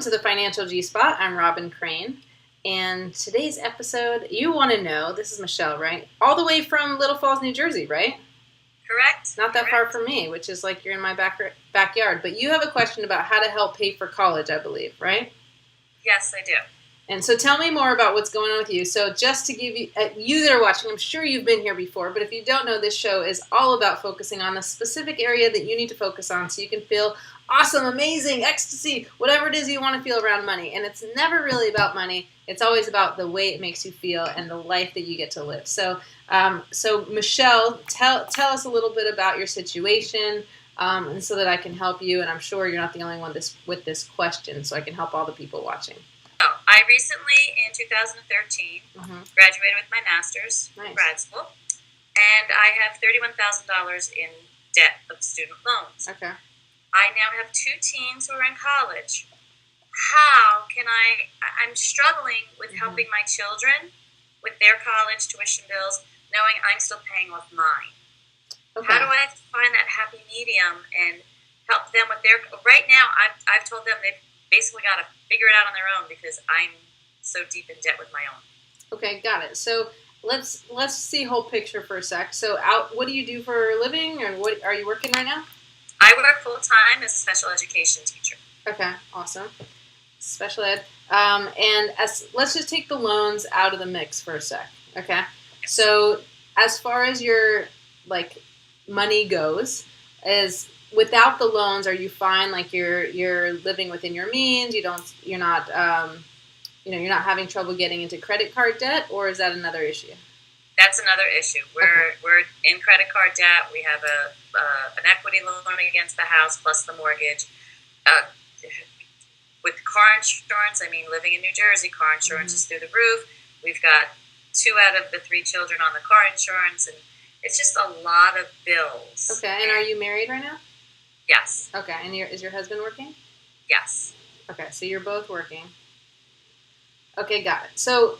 to the Financial G-Spot. I'm Robin Crane, and today's episode, you want to know, this is Michele, right? All the way from Little Falls, New Jersey, right? Correct. Not that far from me, which is like you're in my backyard. But you have a question about how to help pay for college, I believe, right? Yes, I do. And so tell me more about what's going on with you. So just to give you, you that are watching, I'm sure you've been here before, but if you don't know, this show is all about focusing on a specific area that you need to focus on so you can feel awesome, amazing, ecstasy, whatever it is you want to feel around money. And it's never really about money. It's always about the way it makes you feel and the life that you get to live. So Michele, tell us a little bit about your situation, and so that I can help you. And I'm sure you're not the only one with this question, so I can help all the people watching. I recently, in 2013, graduated with my master's from grad school, and I have $31,000 in debt of student loans. Okay. I now have 2 teens who are in college. How can I'm struggling with helping my children with their college tuition bills, knowing I'm still paying off mine. Okay. How do I find that happy medium and help them with their, right now I've told them they've basically got to figure it out on their own because I'm so deep in debt with my own. Okay, got it. So let's see whole picture for a sec. So what do you do for a living, or what are you working right now? I work full-time as a special education teacher. Okay, awesome. Special ed. Let's just take the loans out of the mix for a sec. Okay? So as far as your money goes, without the loans, are you fine? Like you're living within your means. You're not having trouble getting into credit card debt, or is that another issue? That's another issue. We're in credit card debt. We have an equity loan against the house plus the mortgage. With car insurance, living in New Jersey, car insurance is through the roof. We've got 2 out of the 3 children on the car insurance, and it's just a lot of bills. Okay, and are you married right now? Yes. Okay, and is your husband working? Yes. Okay, so you're both working. Okay, got it. So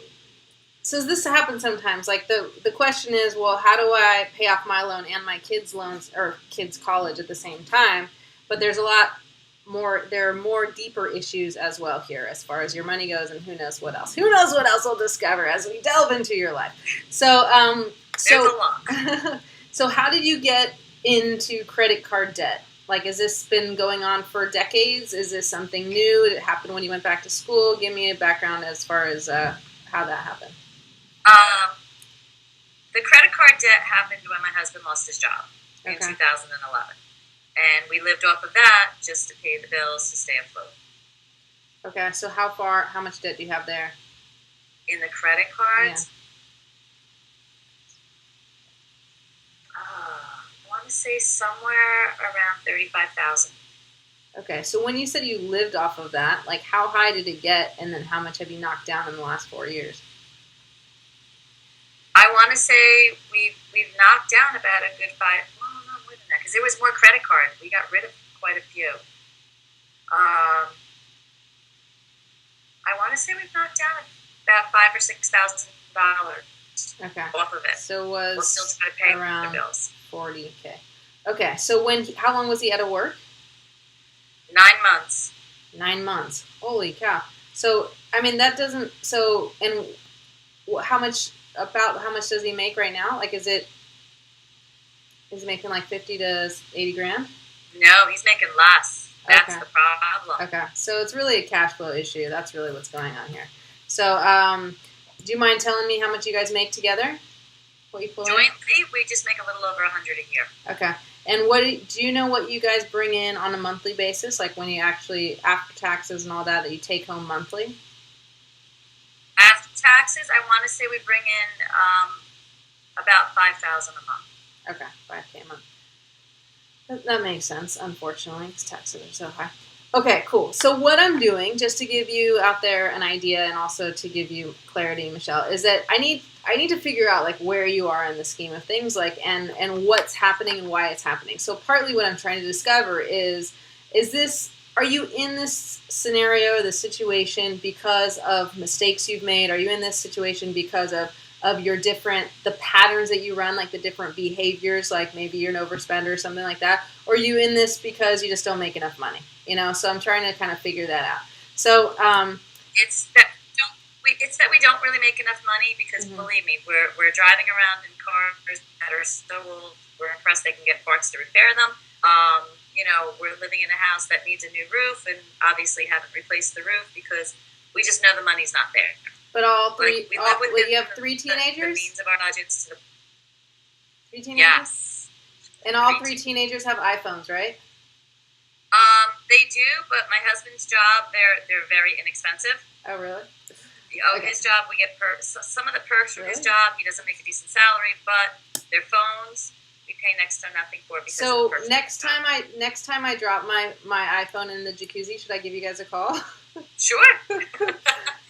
this happens sometimes. Like the question is, well, how do I pay off my loan and my kids' loans or kids' college at the same time? But there are more deeper issues as well here as far as your money goes, and who knows what else. Who knows what else we'll discover as we delve into your life. So there's a lot. So how did you get into credit card debt? Like, has this been going on for decades? Is this something new? Did it happen when you went back to school? Give me a background as far as how that happened. The credit card debt happened when my husband lost his job in 2011. And we lived off of that just to pay the bills to stay afloat. Okay, so how much debt do you have there? In the credit cards? Yeah. I want to say somewhere around $35,000. Okay, so when you said you lived off of that, like how high did it get, and then how much have you knocked down in the last 4 years? I want to say we've knocked down about a good 5. Well, no, more than that, because there was more credit cards. We got rid of quite a few. I want to say we've knocked down about $5,000 or $6,000. Okay. Off of it. So we'll still try to pay around the bills. $40K. Okay, so how long was he out of work? 9 months. 9 months. Holy cow. So that doesn't. So and how much does he make right now? Like, is he making like 50 to 80 grand? No, he's making less. That's the problem. Okay, so it's really a cash flow issue. That's really what's going on here. So, do you mind telling me how much you guys make together? What you pull in? Jointly, we just make a little over $100 a year. Okay, and do you know what you guys bring in on a monthly basis? Like when you actually, after taxes and all that you take home monthly? After taxes, I want to say we bring in about $5,000 a month. Okay, $5K a month. That makes sense, unfortunately, because taxes are so high. Okay, cool. So what I'm doing, just to give you out there an idea and also to give you clarity, Michele, is that I need to figure out like where you are in the scheme of things, like and what's happening and why it's happening. So partly what I'm trying to discover is are you in this scenario, this situation, because of mistakes you've made? Are you in this situation because of the patterns that you run, like the different behaviors, like maybe you're an overspender or something like that? Or are you in this because you just don't make enough money? So I'm trying to kind of figure that out. So, it's that we don't really make enough money because believe me, we're driving around in cars that are so old. We're impressed they can get parts to repair them. We're living in a house that needs a new roof, and obviously haven't replaced the roof because we just know the money's not there. But all three, you have three teenagers? The means of our budgets. Three teenagers? Yes. And all three teenagers have iPhones, right? They do, but my husband's job, they're very inexpensive. Oh, really? His job, we get some of the perks from his job. He doesn't make a decent salary, but their phones, we pay next to nothing for. So next time I drop my iPhone in the jacuzzi, should I give you guys a call? Sure.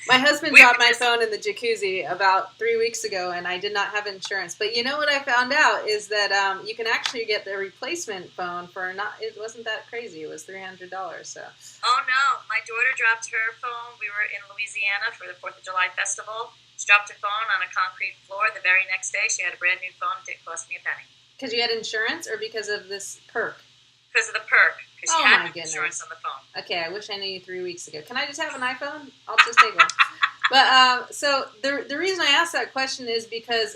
My husband dropped my phone in the jacuzzi about 3 weeks ago, and I did not have insurance. But you know what I found out is that you can actually get the replacement phone for it wasn't that crazy. It was $300. So. Oh no, my daughter dropped her phone. We were in Louisiana for the 4th of July festival. She dropped her phone on a concrete floor. The very next day, she had a brand new phone. It didn't cost me a penny. Because you had insurance, or because of this perk? Because of the perk. Because she had insurance on the phone. Okay, I wish I knew you 3 weeks ago. Can I just have an iPhone? I'll just take one. But so the reason I asked that question is because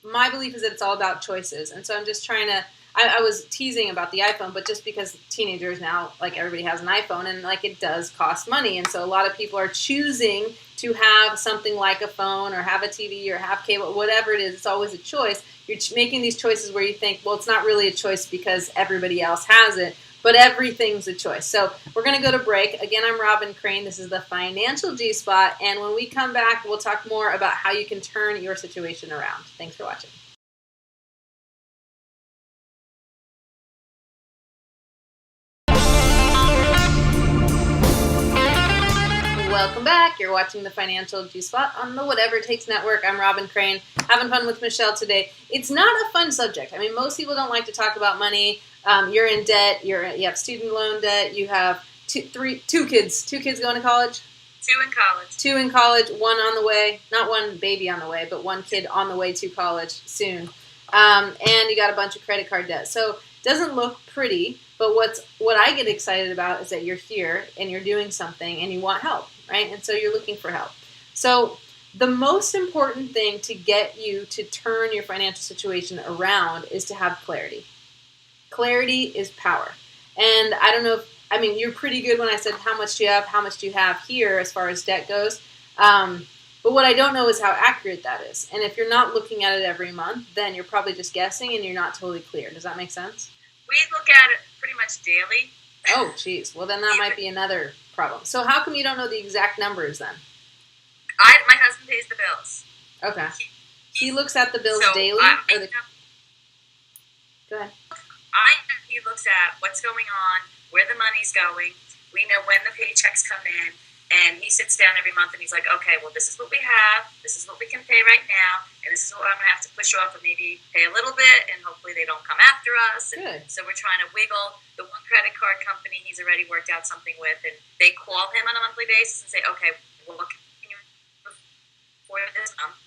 my belief is that it's all about choices, and so I'm just trying to. I was teasing about the iPhone, but just because teenagers now, like everybody has an iPhone, and like it does cost money, and so a lot of people are choosing to have something like a phone or have a TV or have cable, whatever it is. It's always a choice. You're making these choices where you think, well, it's not really a choice because everybody else has it. But everything's a choice. So we're going to go to break. Again, I'm Robin Crane. This is the Financial G-Spot. And when we come back, we'll talk more about how you can turn your situation around. Thanks for watching. Welcome back. You're watching the Financial G-Spot on the Whatever It Takes Network. I'm Robin Crane, having fun with Michele today. It's not a fun subject. I mean, most people don't like to talk about money. You're in debt. You have student loan debt. You have two kids. 2 kids going to college? 2 in college. 2 in college. 1 on the way. Not 1 baby on the way, but 1 kid on the way to college soon. And you got a bunch of credit card debt. So it doesn't look pretty. But what I get excited about is that you're here and you're doing something and you want help, right? And so you're looking for help. So the most important thing to get you to turn your financial situation around is to have clarity. Clarity is power. And I don't know you're pretty good when I said how much do you have here as far as debt goes. But what I don't know is how accurate that is. And if you're not looking at it every month, then you're probably just guessing and you're not totally clear. Does that make sense? We look at it pretty much daily. Oh, geez. Well, then that might be another problem. So how come you don't know the exact numbers then? My husband pays the bills. Okay. He looks at the bills daily? Go ahead. He looks at what's going on, where the money's going. We know when the paychecks come in. And he sits down every month and he's like, okay, well, this is what we have. This is what we can pay right now. And this is what I'm going to have to push off and maybe pay a little bit. And hopefully they don't come after us. And so we're trying to wiggle. The one credit card company he's already worked out something with. And they call him on a monthly basis and say, okay, well, what can you for this month?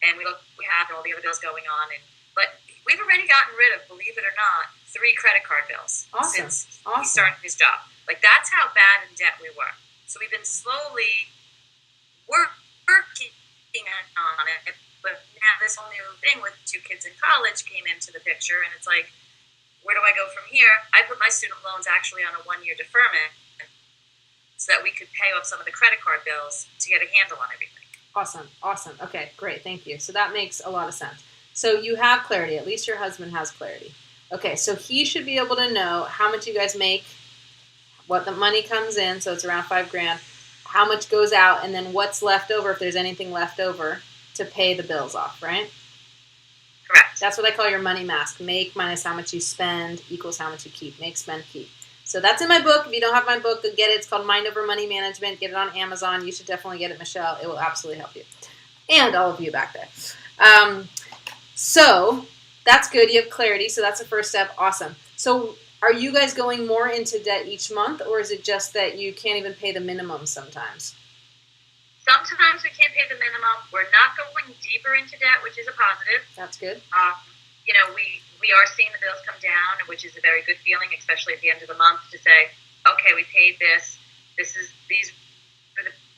And we have all the other bills going on. But we've already gotten rid of, believe it or not, 3 credit card bills since he started his job. Like, that's how bad in debt we were. So we've been slowly working on it, but now this whole new thing with 2 kids in college came into the picture, and it's like, where do I go from here? I put my student loans actually on a 1-year deferment so that we could pay off some of the credit card bills to get a handle on everything. Awesome. Okay, great, thank you. So that makes a lot of sense. So you have clarity. At least your husband has clarity. Okay, so he should be able to know how much you guys make, what the money comes in, so it's around $5,000, how much goes out, and then what's left over, if there's anything left over, to pay the bills off, right? Correct. That's what I call your money mask. Make minus how much you spend equals how much you keep. Make, spend, keep. So that's in my book. If you don't have my book, get it. It's called Mind Over Money Management. Get it on Amazon. You should definitely get it, Michele. It will absolutely help you. And all of you back there. So that's good. You have clarity. So that's the first step. Awesome. So are you guys going more into debt each month, or is it just that you can't even pay the minimum sometimes? Sometimes we can't pay the minimum. We're not going deeper into debt, which is a positive. That's good. We are seeing the bills come down, which is a very good feeling, especially at the end of the month, to say, okay, we paid this. These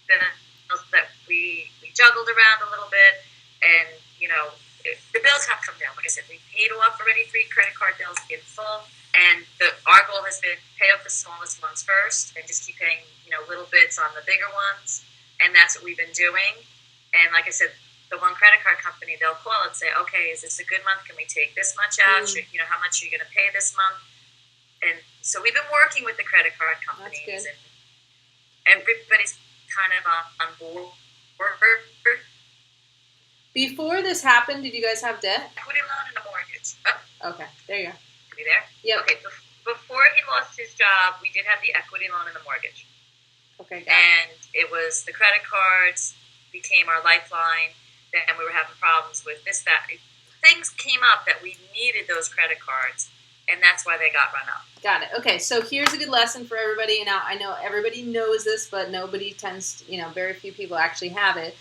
bills that we juggled around a little bit, and the bills have come down. Like I said, we paid off already 3 credit card bills in full, and our goal has been pay off the smallest ones first, and just keep paying little bits on the bigger ones, and that's what we've been doing. And like I said, the one credit card company, they'll call and say, okay, is this a good month? Can we take this much out? How much are you going to pay this month? And so we've been working with the credit card companies, and everybody's kind of on board. Before this happened, did you guys have debt? Equity loan and a mortgage. Okay, there you go. Are you there? Yep. Okay, before he lost his job, we did have the equity loan and the mortgage. Okay, and it was the credit cards became our lifeline. Then we were having problems with this, that. Things came up that we needed those credit cards, and that's why they got run up. Got it. Okay, so here's a good lesson for everybody. Now, I know everybody knows this, but nobody tends, very few people actually have it,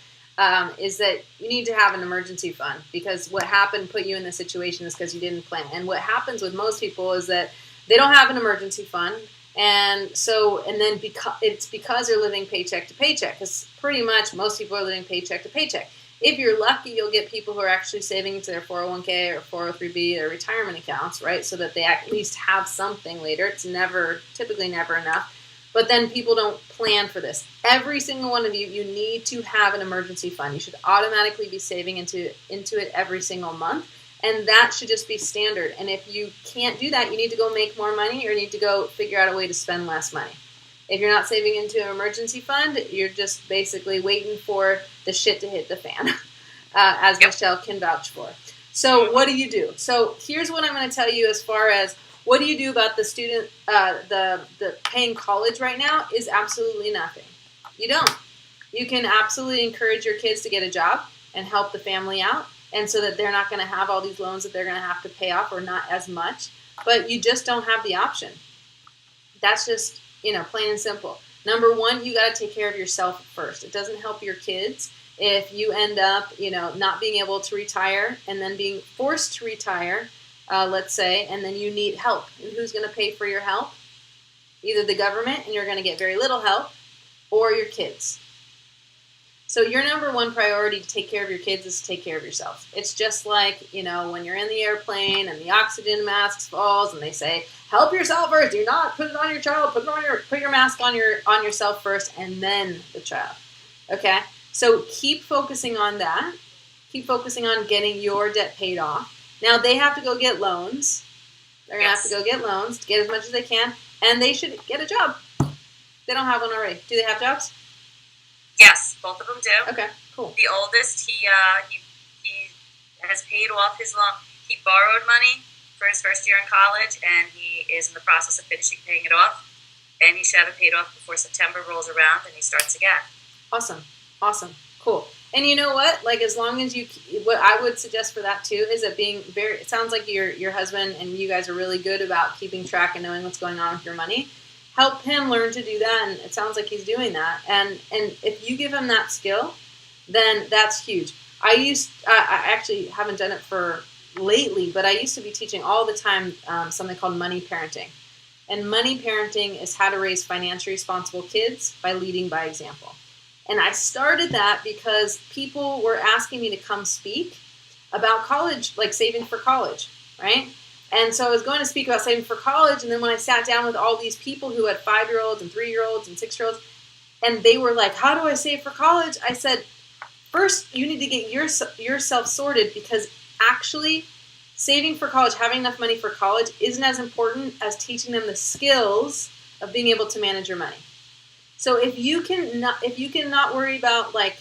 is that you need to have an emergency fund, because what happened put you in this situation is because you didn't plan. And what happens with most people is that they don't have an emergency fund. And then because they're living paycheck to paycheck, because pretty much most people are living paycheck to paycheck. If you're lucky, you'll get people who are actually saving into their 401k or 403b or retirement accounts, right? So that they at least have something later. It's typically never enough. But then people don't plan for this. Every single one of you need to have an emergency fund. You should automatically be saving into it every single month. And that should just be standard. And if you can't do that, you need to go make more money, or you need to go figure out a way to spend less money. If you're not saving into an emergency fund, you're just basically waiting for the shit to hit the fan, as Michele can vouch for. So what do you do? So here's what I'm going to tell you as far as what do you do about the student, the paying college right now is absolutely nothing. You don't. You can absolutely encourage your kids to get a job and help the family out, and so that they're not going to have all these loans that they're going to have to pay off, or not as much. But you just don't have the option. That's just, plain and simple. Number one, you got to take care of yourself first. It doesn't help your kids if you end up, not being able to retire and then being forced to retire, let's say, and then you need help. And who's going to pay for your help? Either the government, and you're going to get very little help, or your kids. So your number one priority to take care of your kids is to take care of yourself. It's just like, when you're in the airplane and the oxygen mask falls and they say, help yourself first. Do not put it on your child. Put your mask on yourself first, and then the child. Okay? So keep focusing on that. Keep focusing on getting your debt paid off. Now they have to go get loans. They're going to have to go get loans to get as much as they can, and they should get a job. They don't have one already. Do they have jobs? Yes, both of them do. Okay, cool. The oldest, he has paid off his loan. He borrowed money for his first year in college, and he is in the process of finishing paying it off. And he should have it paid off before September rolls around, and he starts again. Awesome, cool. And you know what? Like, as long as what I would suggest for that too is that it sounds like your husband and you guys are really good about keeping track and knowing what's going on with your money. Help him learn to do that, and it sounds like he's doing that. And if you give him that skill, then that's huge. I actually haven't done it for lately, but I used to be teaching all the time something called money parenting. And money parenting is how to raise financially responsible kids by leading by example. And I started that because people were asking me to come speak about college, like saving for college, right? And so I was going to speak about saving for college, and then when I sat down with all these people who had 5-year-olds and 3-year-olds and 6-year-olds, and they were like, how do I save for college? I said, first, you need to get yourself sorted, because actually saving for college, having enough money for college, isn't as important as teaching them the skills of being able to manage your money. So if you can not worry about like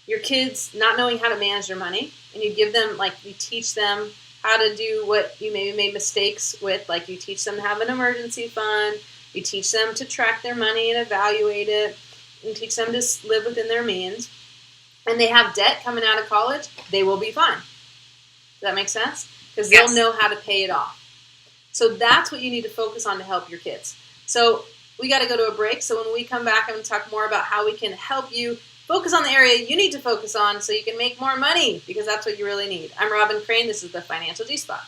your kids not knowing how to manage their money, and you give them, like, you teach them how to do what you maybe made mistakes with, like you teach them to have an emergency fund, you teach them to track their money and evaluate it, and teach them to live within their means, and they have debt coming out of college, they will be fine. Does that make sense? Because they'll know how to pay it off. So that's what you need to focus on to help your kids. So we got to go to a break. So when we come back, I'm going to talk more about how we can help you focus on the area you need to focus on so you can make more money, because that's what you really need. I'm Robin Crane. This is the Financial G-Spot.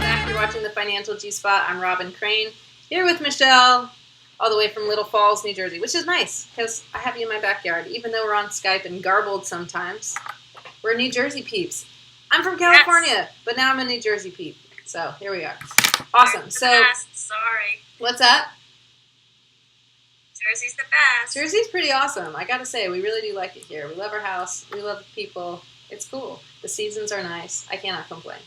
Back, you're Financial G-Spot. I'm Robin Crane, here with Michele, all the way from Little Falls, New Jersey, which is nice because I have you in my backyard. Even though we're on Skype and garbled sometimes, we're New Jersey peeps. I'm from California, but now I'm a New Jersey peep. So here we are. Awesome. So, sorry. What's up? Jersey's the best. Jersey's pretty awesome. I got to say, we really do like it here. We love our house. We love the people. It's cool. The seasons are nice. I cannot complain.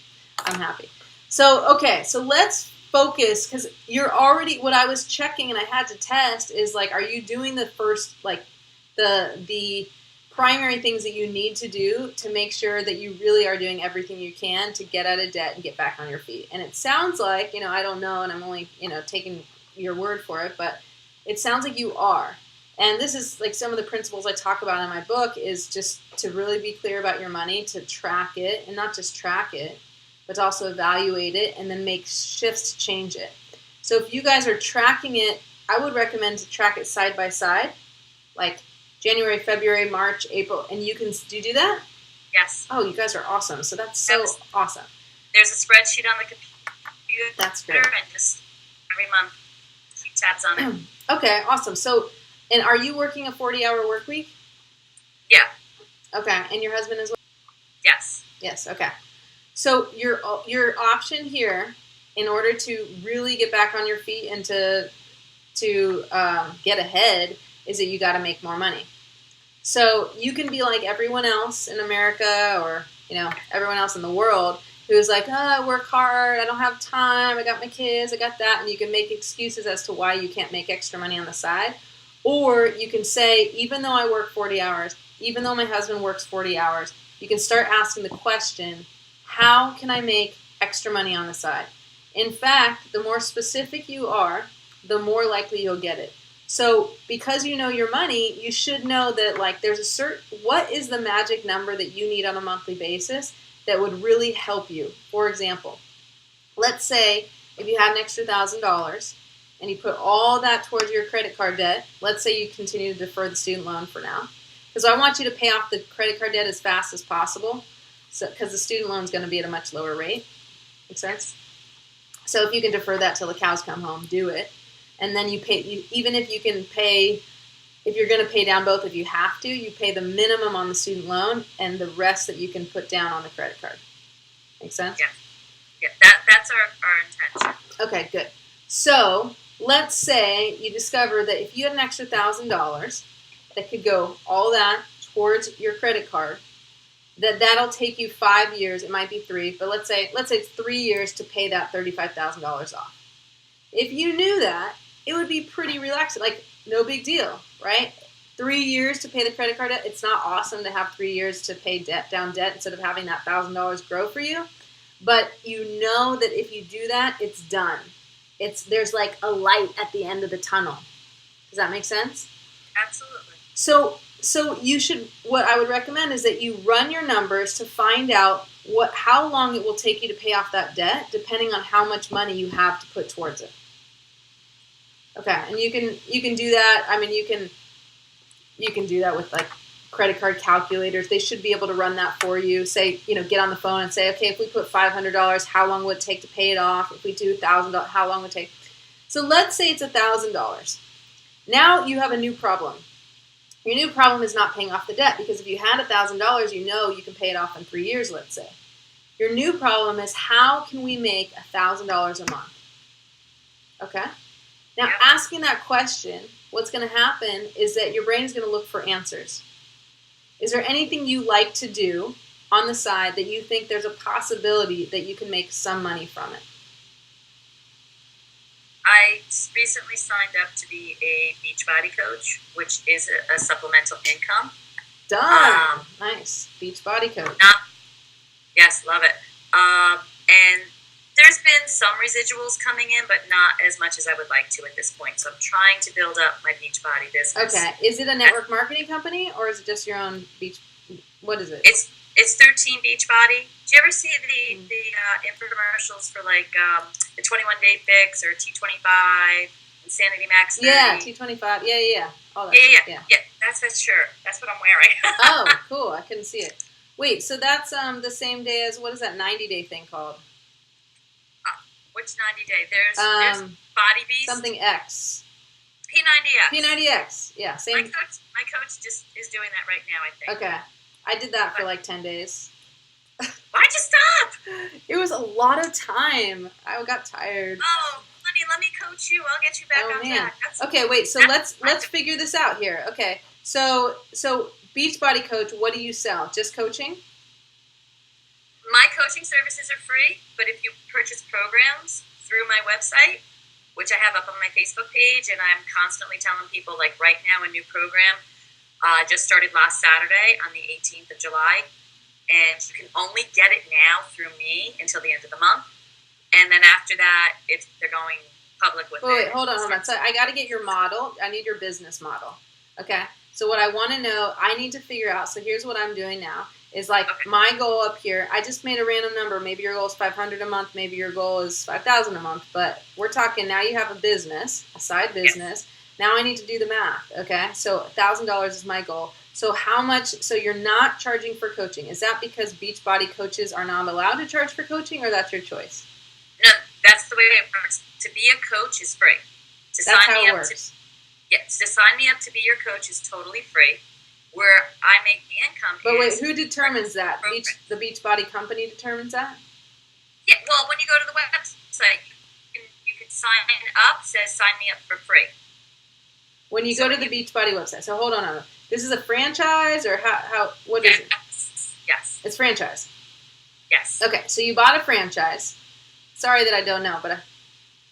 I'm happy. So, okay, so let's focus, because you're already, what I was checking and I had to test is, like, are you doing the first, like, the primary things that you need to do to make sure that you really are doing everything you can to get out of debt and get back on your feet? And it sounds like, I don't know, and I'm only, taking your word for it, but it sounds like you are. And this is like some of the principles I talk about in my book is just to really be clear about your money, to track it, and not just track it, but to also evaluate it and then make shifts to change it. So if you guys are tracking it, I would recommend to track it side by side, like January, February, March, April, and do you do that? Yes. Oh, you guys are awesome. So that's so awesome. There's a spreadsheet on the computer. That's great. And just every month keep tabs on it. Okay, awesome. So, and are you working a 40-hour work week? Yeah. Okay, and your husband as well? Yes. Yes, okay. So your option here, in order to really get back on your feet and to get ahead, is that you got to make more money. So you can be like everyone else in America or, everyone else in the world who's like, I work hard, I don't have time, I got my kids, I got that, and you can make excuses as to why you can't make extra money on the side. Or you can say, even though I work 40 hours, even though my husband works 40 hours, you can start asking the question, how can I make extra money on the side? In fact, the more specific you are, the more likely you'll get it. So because you know your money, you should know that, like, there's what is the magic number that you need on a monthly basis that would really help you. For example, let's say if you had an extra $1,000 and you put all that towards your credit card debt, let's say you continue to defer the student loan for now, because I want you to pay off the credit card debt as fast as possible, because the student loan is going to be at a much lower rate. Make sense? So if you can defer that till the cows come home, do it. And then even if you can pay, if you're going to pay down both, if you have to, you pay the minimum on the student loan and the rest that you can put down on the credit card. Make sense? Yeah. That's our intention. Okay, good. So let's say you discover that if you had an extra $1,000 that could go all that towards your credit card, that'll take you 5 years. It might be 3, but let's say it's 3 years to pay that $35,000 off. If you knew that, it would be pretty relaxing, like no big deal, right? 3 years to pay the credit card debt. It's not awesome to have 3 years to pay down debt instead of having that $1,000 grow for you, but you know that if you do that, it's done. There's like a light at the end of the tunnel. Does that make sense? Absolutely. So you should. What I would recommend is that you run your numbers to find out how long it will take you to pay off that debt, depending on how much money you have to put towards it. Okay, and you can do that. I mean, you can do that with like credit card calculators. They should be able to run that for you. Say, get on the phone and say, okay, if we put $500, how long would it take to pay it off? If we do $1,000, how long would it take? So let's say it's $1,000. Now you have a new problem. Your new problem is not paying off the debt, because if you had $1,000, you can pay it off in 3 years, let's say. Your new problem is, how can we make $1,000 a month? Okay? Now, asking that question, what's going to happen is that your brain is going to look for answers. Is there anything you like to do on the side that you think there's a possibility that you can make some money from it? I recently signed up to be a Beachbody Coach, which is a supplemental income. Done. Nice. Beachbody Coach. Yes, love it. And there's been some residuals coming in, but not as much as I would like to at this point. So I'm trying to build up my Beachbody business. Okay. Is it a network marketing company, or is it just your own beach? What is it? It's 13 Beachbody. Do you ever see the infomercials for like the 21 Day Fix or T25, Insanity Max 30? Yeah, T25. Yeah. All that. Yeah. That's for sure. That's what I'm wearing. Oh, cool. I couldn't see it. Wait, so that's the same day as, what is that 90-day thing called? Which 90 day? There's Body Beast. Something X. P90X. P90X. Yeah, same. My coach just is doing that right now, I think. Okay. I did that for like 10 days. Why'd you stop? It was a lot of time. I got tired. Oh, honey, let me coach you. I'll get you back on track. Okay, wait. So let's figure this out here. Okay. So Beachbody Coach, what do you sell? Just coaching? My coaching services are free, but if you purchase programs through my website, which I have up on my Facebook page, and I'm constantly telling people, like right now, a new program just started last Saturday on the 18th of July, and you can only get it now through me until the end of the month, and then after that, they're going public with it. Wait, hold on. So I got to get your model. I need your business model. Okay. So what I want to know, I need to figure out. So here's what I'm doing now. Is like my goal up here. I just made a random number. Maybe your goal is $500 a month. Maybe your goal is $5,000 a month. But we're talking now. You have a business, a side business. Yes. Now I need to do the math. Okay, so $1,000 is my goal. So how much? So you're not charging for coaching. Is that because Beachbody coaches are not allowed to charge for coaching, or that's your choice? No, that's the way it works. To be a coach is free. That's how it works. Yes, to sign me up to be your coach is totally free. Where I make the income. But wait, who determines that? The Beachbody company determines that? Yeah, well, when you go to the website, you can sign up, says sign me up for free. When you go to the Beachbody website. So hold on. This is a franchise, or what is it? Yes. It's franchise. Yes. Okay, so you bought a franchise. Sorry that I don't know, but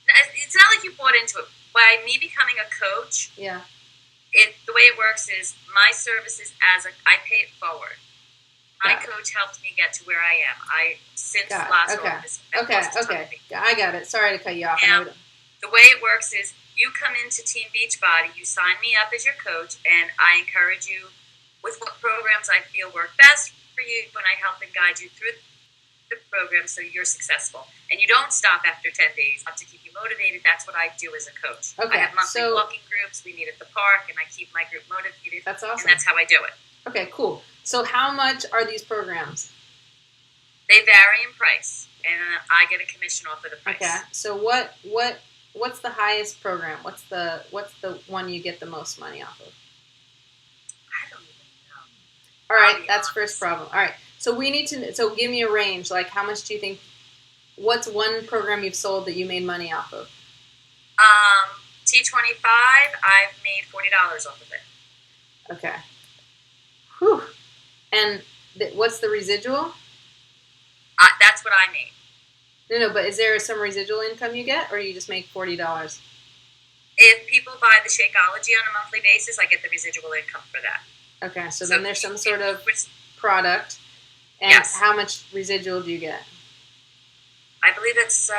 it's not like you bought into it. By me becoming a coach, yeah. The way it works is my services I pay it forward. My coach helped me get to where I am. August. Okay. I got it. Sorry to cut you off. Now, the way it works is you come into Team Beachbody, you sign me up as your coach, and I encourage you with what programs I feel work best for you, when I help and guide you through the program so you're successful. And you don't stop after 10 days. To keep you motivated, that's what I do as a coach. Okay, I have monthly walking groups. We meet at the park, and I keep my group motivated. That's awesome. And that's how I do it. Okay, cool. So how much are these programs? They vary in price, and I get a commission off of the price. Okay, so what's the highest program? What's the one you get the most money off of? I don't even know. All right, that's first problem. All right, so we need to. So give me a range. Like, how much do you think? What's one program you've sold that you made money off of? T25. I've made $40 off of it. Okay. Whew. And what's the residual? That's what I made. No, but is there some residual income you get, or you just make $40? If people buy the Shakeology on a monthly basis, I get the residual income for that. Okay, so then there's some sort of product, and yes. How much residual do you get? I believe it's $18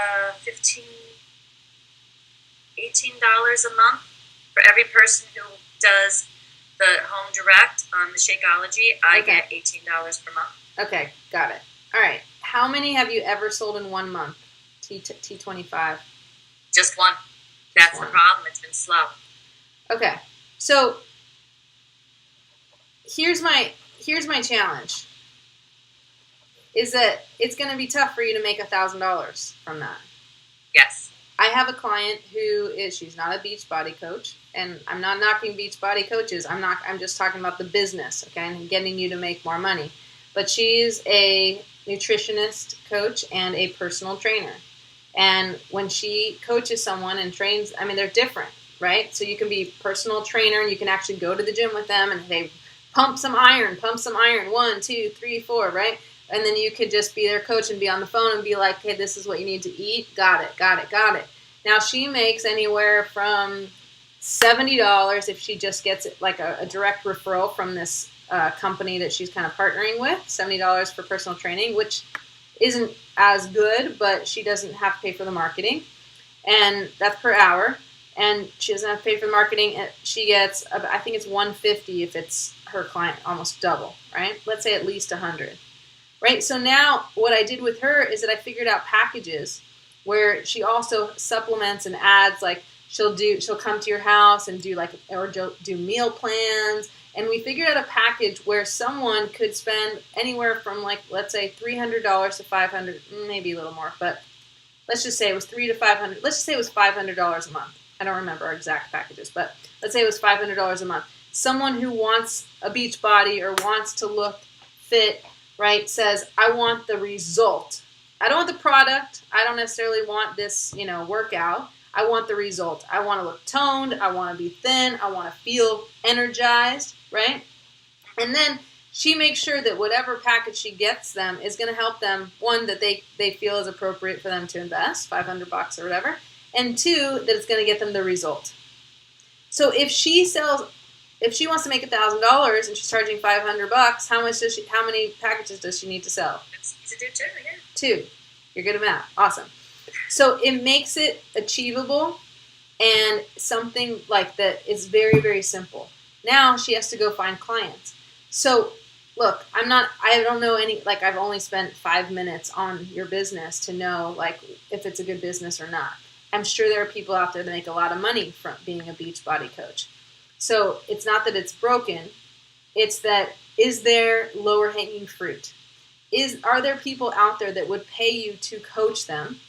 a month for every person who does the home direct on the Shakeology. I get $18 per month. Okay, got it. All right. How many have you ever sold in 1 month? T25. Just one. That's the problem. It's been slow. Okay. So here's my challenge. Is that it's going to be tough for you to make $1,000 from that. Yes. I have a client she's not a Beachbody coach, and I'm not knocking Beachbody coaches. I'm just talking about the business, okay, and getting you to make more money. But she's a nutritionist coach and a personal trainer. And when she coaches someone and trains, I mean, they're different, right? So you can be a personal trainer and you can actually go to the gym with them and they pump some iron, 1, 2, 3, 4, right? And then you could just be their coach and be on the phone and be like, hey, this is what you need to eat. Got it. Now she makes anywhere from $70 if she just gets it like a direct referral from this company that she's kind of partnering with, $70 for personal training, which isn't as good, but she doesn't have to pay for the marketing, and that's per hour. And she doesn't have to pay for the marketing. She gets, I think it's $150 if it's her client, almost double, right? Let's say at least $100, right? So now what I did with her is that I figured out packages where she also supplements and adds, like she'll come to your house and do do meal plans. And we figured out a package where someone could spend anywhere from, like, let's say $300 to $500, maybe a little more, but let's just say it was $300 to $500. Let's just say it was $500 a month. I don't remember our exact packages, but let's say it was $500 a month. Someone who wants a beach body or wants to look fit, right, says, I want the result. I don't want the product. I don't necessarily want this, workout. I want the result. I want to look toned. I want to be thin. I want to feel energized, right? And then she makes sure that whatever package she gets them is going to help them, one, that they feel is appropriate for them to invest, $500 or whatever, and two, that it's going to get them the result. So if she wants to make $1,000 and she's charging $500, how many packages does she need to sell? To do two, yeah. 2. You're good at math. Awesome. So it makes it achievable and something like that is very, very simple. Now she has to go find clients. So look, I don't know I've only spent 5 minutes on your business to know if it's a good business or not. I'm sure there are people out there that make a lot of money from being a Beachbody coach. So it's not that it's broken. It's that, is there lower hanging fruit? Are there people out there that would pay you to coach them,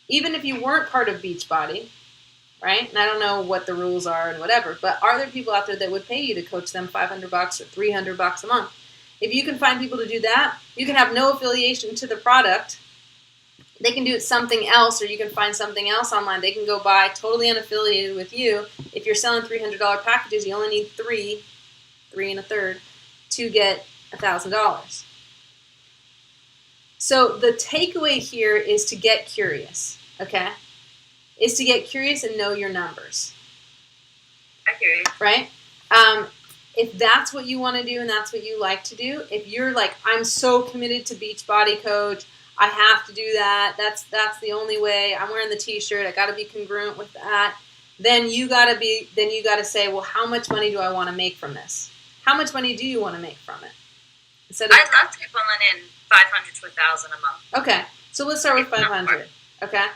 even if you weren't part of Beachbody, right? And I don't know what the rules are and whatever, but are there people out there that would pay you to coach them $500 or $300 a month? If you can find people to do that, you can have no affiliation to the product. They can do something else, or you can find something else online. They can go buy totally unaffiliated with you. If you're selling $300 packages, you only need three and a third, to get $1,000. So the takeaway here is to get curious, okay? Is to get curious and know your numbers. I hear you. Right? If that's what you want to do and that's what you like to do, if you're like, I'm so committed to Beachbody Coach, I have to do that. That's the only way. I'm wearing the t-shirt. I got to be congruent with that. Then you got to say, well, how much money do I want to make from this? How much money do you want to make from it? I'd love to be pulling in $500 to $1,000 a month. Okay. So let's start with 500. Okay.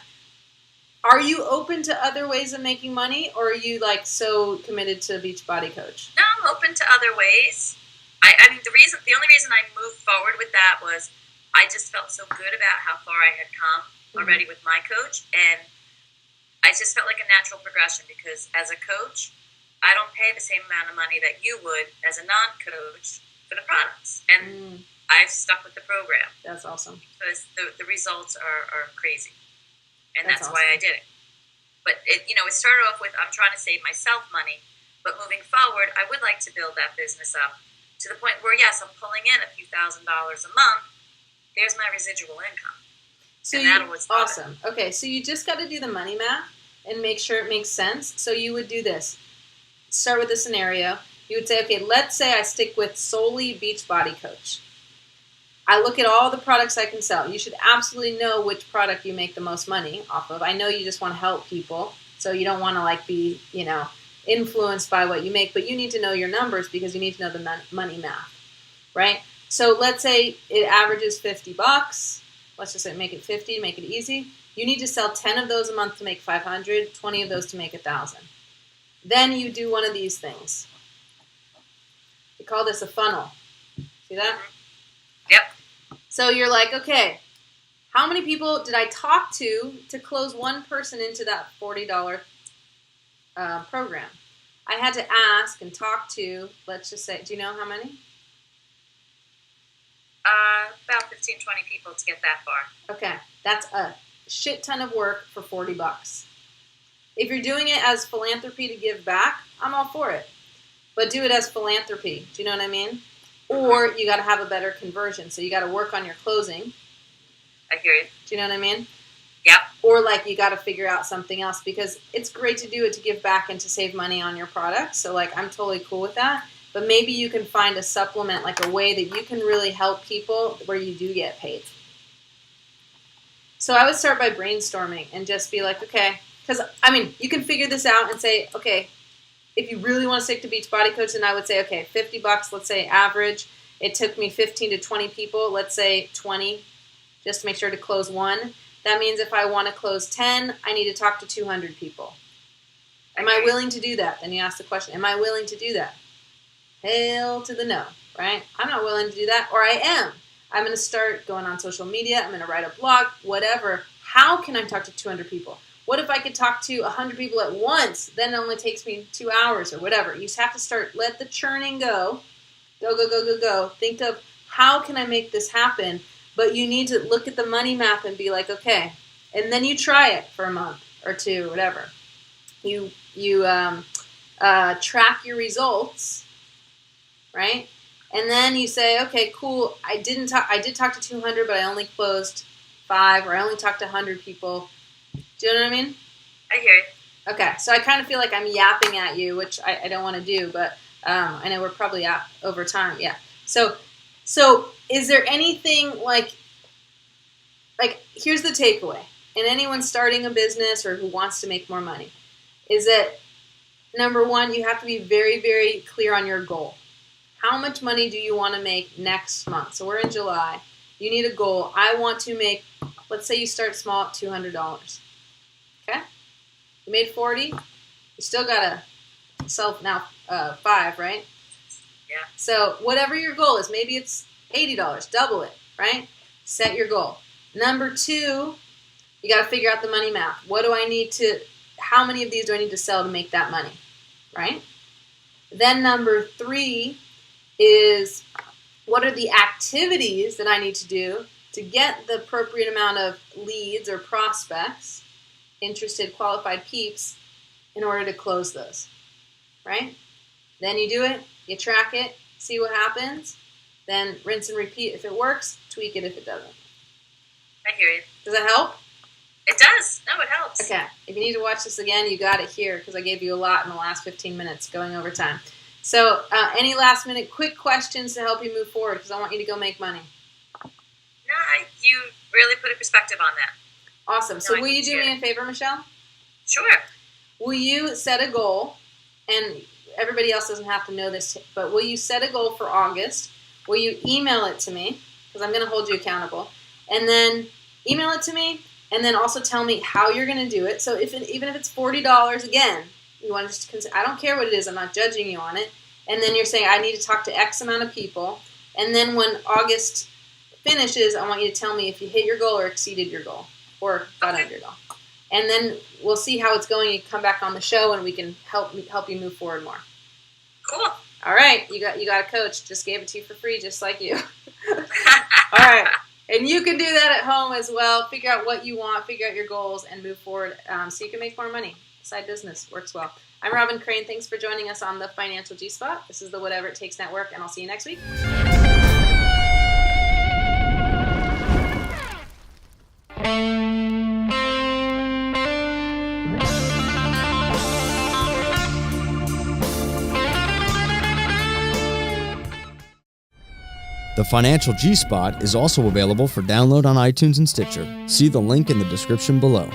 Are you open to other ways of making money, or are you so committed to Beachbody Coach? No, I'm open to other ways. I mean, the only reason I moved forward with that was I just felt so good about how far I had come already with my coach, and I just felt like a natural progression because as a coach, I don't pay the same amount of money that you would as a non-coach for the products, and I've stuck with the program. That's awesome. Because the results are crazy, and that's awesome. why I did it. But it started off with I'm trying to save myself money, but moving forward, I would like to build that business up to the point where, yes, I'm pulling in a few $1,000s a month. There's my residual income. So awesome. Okay, so you just got to do the money math and make sure it makes sense. So you would do this. Start with a scenario. You would say, okay, let's say I stick with solely Beachbody Coach. I look at all the products I can sell. You should absolutely know which product you make the most money off of. I know you just want to help people, so you don't want to be, influenced by what you make, but you need to know your numbers because you need to know the money math, right? So let's say it averages $50. Let's just say make it 50, make it easy. You need to sell 10 of those a month to make 500, 20 of those to make 1,000. Then you do one of these things. We call this a funnel. See that? Yep. So you're like, okay, how many people did I talk to close one person into that $40 program? I had to ask and talk to, let's just say, do you know how many? About 15, 20 people to get that far. Okay, that's a shit ton of work for $40. If you're doing it as philanthropy to give back, I'm all for it. But do it as philanthropy. Do you know what I mean? Or you got to have a better conversion. So you got to work on your closing. I hear you. Do you know what I mean? Yep. Or you got to figure out something else because it's great to do it to give back and to save money on your product. So I'm totally cool with that. But maybe you can find a supplement, a way that you can really help people where you do get paid. So I would start by brainstorming and just be like, okay, because, you can figure this out and say, okay, if you really want to stick to Beachbody Coach, then I would say, okay, $50, let's say average. It took me 15 to 20 people, let's say 20, just to make sure to close one. That means if I want to close 10, I need to talk to 200 people. Am I willing to do that? Then you ask the question, am I willing to do that? Hell to the no, right? I'm not willing to do that, or I am. I'm going to start going on social media. I'm going to write a blog, whatever. how can I talk to 200 people? What if I could talk to 100 people at once? Then it only takes me 2 hours or whatever. You just have to let the churning go. Go. Think of how can I make this happen? But you need to look at the money map and be like, okay. And then you try it for a month or two, whatever. You track your results, right? And then you say, okay, cool. I did talk to 200, but I only closed 5, or I only talked to 100 people. Do you know what I mean? I hear you. Okay, so I kind of feel like I'm yapping at you, which I don't want to do, but I know we're probably at over time. Yeah. So is there anything like here's the takeaway, and anyone starting a business or who wants to make more money, is that number one, you have to be very, very clear on your goal. How much money do you want to make next month? So we're in July. You need a goal. I want to make, let's say you start small at $200. Okay? You made 40. You still got to sell now 5, right? Yeah. So whatever your goal is, maybe it's $80. Double it, right? Set your goal. Number 2, you got to figure out the money map. How many of these do I need to sell to make that money, right? Then number 3 is, what are the activities that I need to do to get the appropriate amount of leads or prospects, interested, qualified peeps, in order to close those, right? Then you do it, you track it, see what happens, then rinse and repeat. If it works, tweak it if it doesn't. I hear you. Does that help? It does. No, it helps. Okay. If you need to watch this again, you got it here because I gave you a lot in the last 15 minutes going over time. So any last minute quick questions to help you move forward, because I want you to go make money. No, you really put a perspective on that. Awesome. So will you do me a favor, Michele? Sure. Will you set a goal, and everybody else doesn't have to know this, but will you set a goal for August? Will you email it to me, because I'm going to hold you accountable, and then email it to me, and then also tell me how you're going to do it. So even if it's $40, again, you want to just consider, I don't care what it is. I'm not judging you on it. And then you're saying, I need to talk to X amount of people. And then when August finishes, I want you to tell me if you hit your goal or exceeded your goal or got under your goal. And then we'll see how it's going. You come back on the show and we can help you move forward more. Cool. All right. You got a coach. Just gave it to you for free, just like you. All right. And you can do that at home as well. Figure out what you want, figure out your goals, and move forward so you can make more money. Side business works well. I'm Robin Crane. Thanks for joining us on the Financial G-Spot. This is the Whatever It Takes Network, and I'll see you next week. The Financial G-Spot is also available for download on iTunes and Stitcher. See the link in the description below.